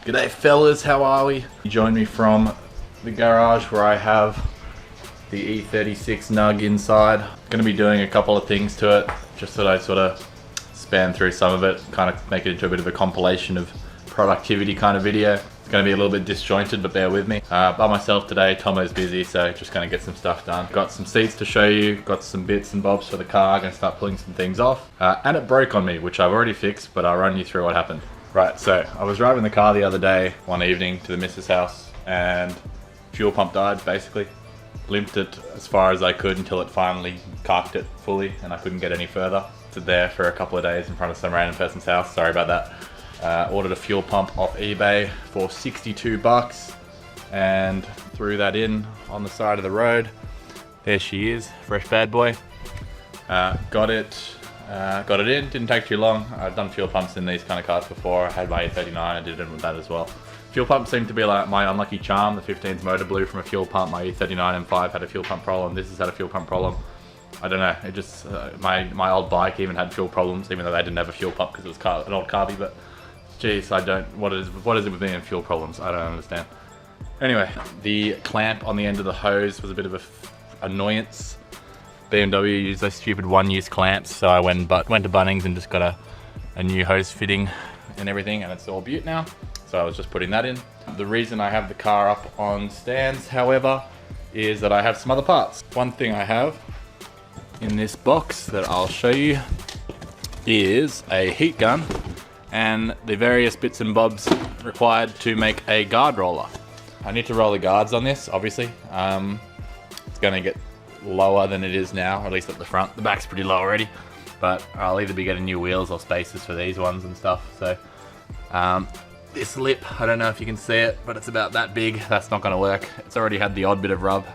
G'day fellas, how are we? You joined me from the garage where I have the E36 Nug inside. Gonna be doing a couple of things to it, just that I sort of span through some of it, kind of make it into a bit of a compilation of productivity kind of video. It's gonna be a little bit disjointed, but bear with me. By myself today, Tomo's busy, so just gonna get some stuff done. Got some seats to show you, got some bits and bobs for the car, gonna start pulling some things off. And it broke on me, which I've already fixed, but I'll run you through what happened. Right, so I was driving the car the other day, one evening, to the missus' house, and fuel pump died, basically. Limped it as far as I could until it finally carked it fully, and I couldn't get any further. Stood there for a couple of days in front of some random person's house, sorry about that. Ordered a fuel pump off eBay for 62 bucks, and threw that in on the side of the road. There she is, fresh bad boy. Got it in, didn't take too long. I've done fuel pumps in these kind of cars before. I had my E39, I did it with that as well. Fuel pumps seem to be like my unlucky charm. The 15's motor blew from a fuel pump. My E39 M5 had a fuel pump problem. This has had a fuel pump problem. I don't know, it just, my old bike even had fuel problems, even though they didn't have a fuel pump because it was an old carby, but geez, what is it with me and fuel problems? I don't understand. Anyway, the clamp on the end of the hose was a bit of a annoyance. BMW used those stupid one-use clamps, so I went to Bunnings and just got a new hose fitting and everything, and it's all beaut now. So I was just putting that in. The reason I have the car up on stands, however, is that I have some other parts. One thing I have in this box that I'll show you is a heat gun and the various bits and bobs required to make a guard roller. I need to roll the guards on this, obviously. It's gonna get lower than it is now, at least at the front. The back's pretty low already, but I'll either be getting new wheels or spacers for these ones and stuff. So this lip, I don't know if you can see it, but it's about that big. That's not gonna work. It's already had the odd bit of rub,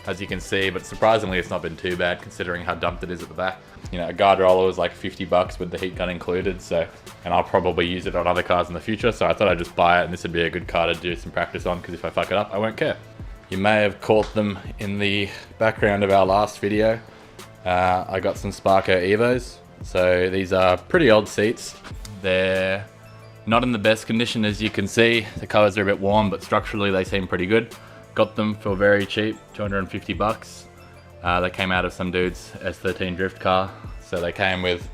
as you can see, but surprisingly it's not been too bad considering how dumped it is at the back. You know, a guard roller was like 50 bucks with the heat gun included, so, and I'll probably use it on other cars in the future, so I thought I'd just buy it, and this would be a good car to do some practice on, because if I fuck it up, I won't care. You may have caught them in the background of our last video. I got some Sparco Evos. So these are pretty old seats. They're not in the best condition, as you can see. The covers are a bit worn, but structurally they seem pretty good. Got them for very cheap, 250 bucks. They came out of some dude's S13 drift car. So they came with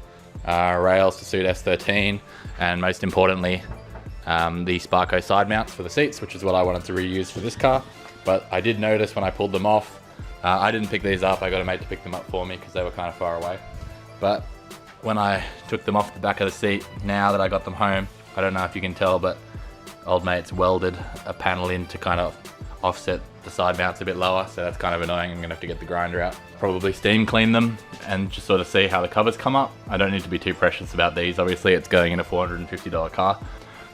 rails to suit S13, and most importantly, the Sparco side mounts for the seats, which is what I wanted to reuse for this car. But I did notice when I pulled them off, I didn't pick these up, I got a mate to pick them up for me because they were kind of far away. But when I took them off the back of the seat, now that I got them home, I don't know if you can tell, but old mate's welded a panel in to kind of offset the side mounts a bit lower, so that's kind of annoying. I'm gonna have to get the grinder out. Probably steam clean them and just sort of see how the covers come up. I don't need to be too precious about these. Obviously it's going in a $450 car,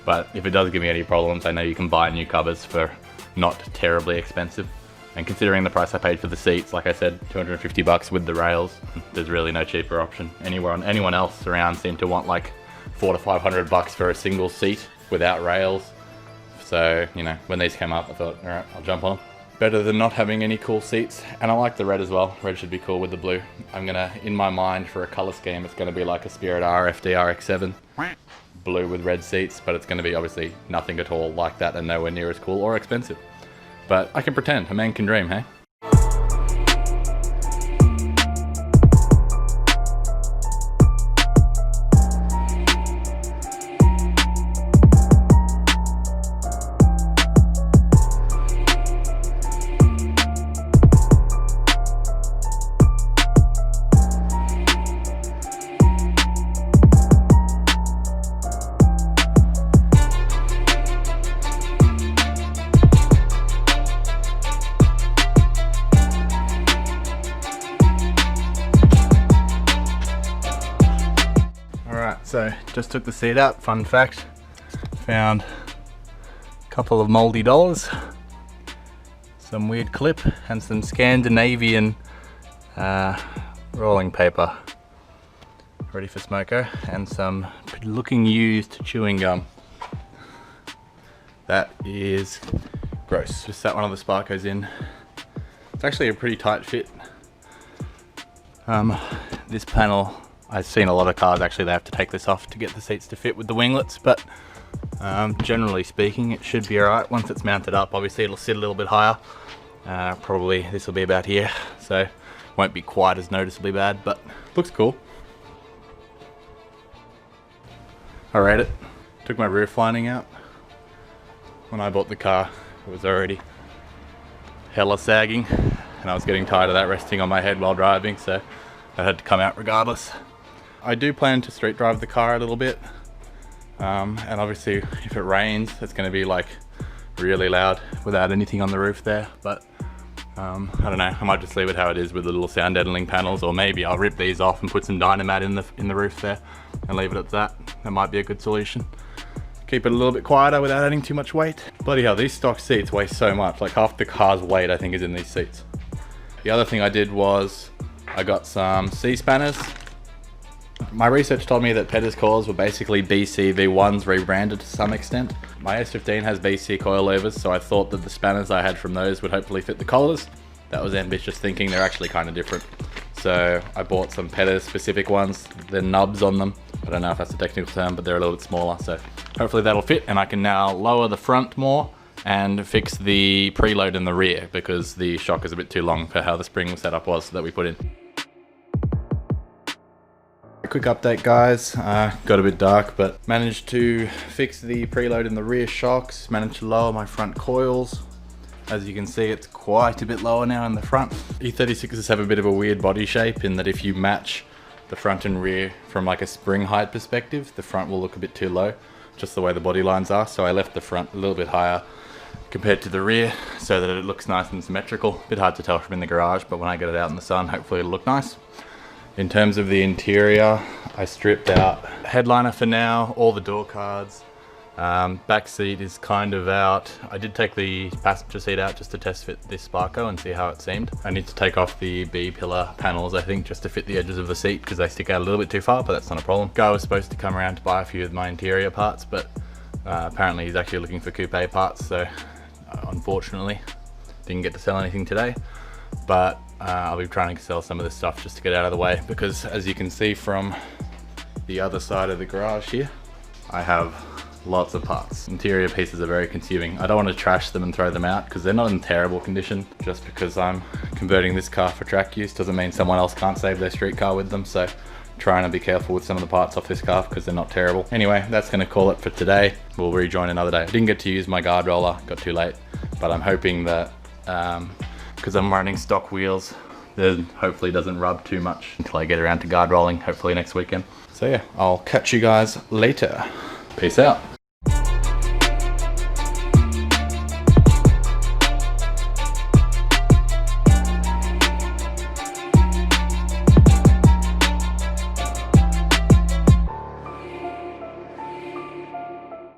but if it does give me any problems, I know you can buy new covers for not terribly expensive. And considering the price I paid for the seats, like I said, 250 bucks with the rails, there's really no cheaper option. Anyone else around seemed to want like 400 to 500 bucks for a single seat without rails. So, you know, when these came up, I thought, all right, I'll jump on them. Better than not having any cool seats. And I like the red as well. Red should be cool with the blue. I'm gonna, in my mind, for a color scheme, it's gonna be like a Spirit RFD RX-7. Blue with red seats, but it's going to be obviously nothing at all like that and nowhere near as cool or expensive. But I can pretend, a man can dream, hey? So just took the seat out, fun fact, found a couple of moldy dollars, some weird clip and some Scandinavian rolling paper ready for smoko, and some looking used chewing gum. That is gross. Just sat one of the Sparcos in. It's actually a pretty tight fit. This panel, I've seen a lot of cars actually, they have to take this off to get the seats to fit with the winglets, but Generally speaking, it should be alright once it's mounted up. Obviously it'll sit a little bit higher. Probably this will be about here, so won't be quite as noticeably bad, but looks cool. I rate it. Took my roof lining out. When I bought the car, it was already hella sagging, and I was getting tired of that resting on my head while driving, so that had to come out regardless. I do plan to street drive the car a little bit, and obviously if it rains it's going to be like really loud without anything on the roof there, but I don't know, I might just leave it how it is with the little sound deadening panels, or maybe I'll rip these off and put some Dynamat in the roof there and leave it at that. That might be a good solution. Keep it a little bit quieter without adding too much weight. Bloody hell, these stock seats weigh so much, like half the car's weight I think is in these seats. The other thing I did was I got some C-spanners. My research told me that Petter's coils were basically BC V1s rebranded to some extent. My S15 has BC coilovers, so I thought that the spanners I had from those would hopefully fit the collars. That was ambitious thinking, they're actually kind of different. So I bought some Petter's specific ones, they're nubs on them. I don't know if that's a technical term, but they're a little bit smaller, so hopefully that'll fit, and I can now lower the front more and fix the preload in the rear because the shock is a bit too long for how the spring setup was that we put in. A quick update, guys. Got a bit dark, but managed to fix the preload in the rear shocks, managed to lower my front coils. As you can see, it's quite a bit lower now in the front. E36s have a bit of a weird body shape in that if you match the front and rear from like a spring height perspective, the front will look a bit too low, just the way the body lines are. So I left the front a little bit higher compared to the rear so that it looks nice and symmetrical. A bit hard to tell from in the garage, but when I get it out in the sun, hopefully it'll look nice. In terms of the interior, I stripped out headliner for now, all the door cards. Back seat is kind of out. I did take the passenger seat out just to test fit this Sparko and see how it seemed. I need to take off the B pillar panels, I think, just to fit the edges of the seat because they stick out a little bit too far, but that's not a problem. Guy was supposed to come around to buy a few of my interior parts, but apparently he's actually looking for coupe parts, so unfortunately didn't get to sell anything today. But I'll be trying to sell some of this stuff just to get out of the way, because as you can see from the other side of the garage here, I have lots of parts. Interior pieces are very consuming. I don't want to trash them and throw them out because they're not in terrible condition. Just because I'm converting this car for track use doesn't mean someone else can't save their street car with them, so trying to be careful with some of the parts off this car because they're not terrible. Anyway, that's going to call it for today. We'll rejoin another day. I didn't get to use my guard roller, got too late, but I'm hoping that because I'm running stock wheels, that hopefully doesn't rub too much until I get around to guard rolling, hopefully next weekend. So yeah, I'll catch you guys later. Peace out.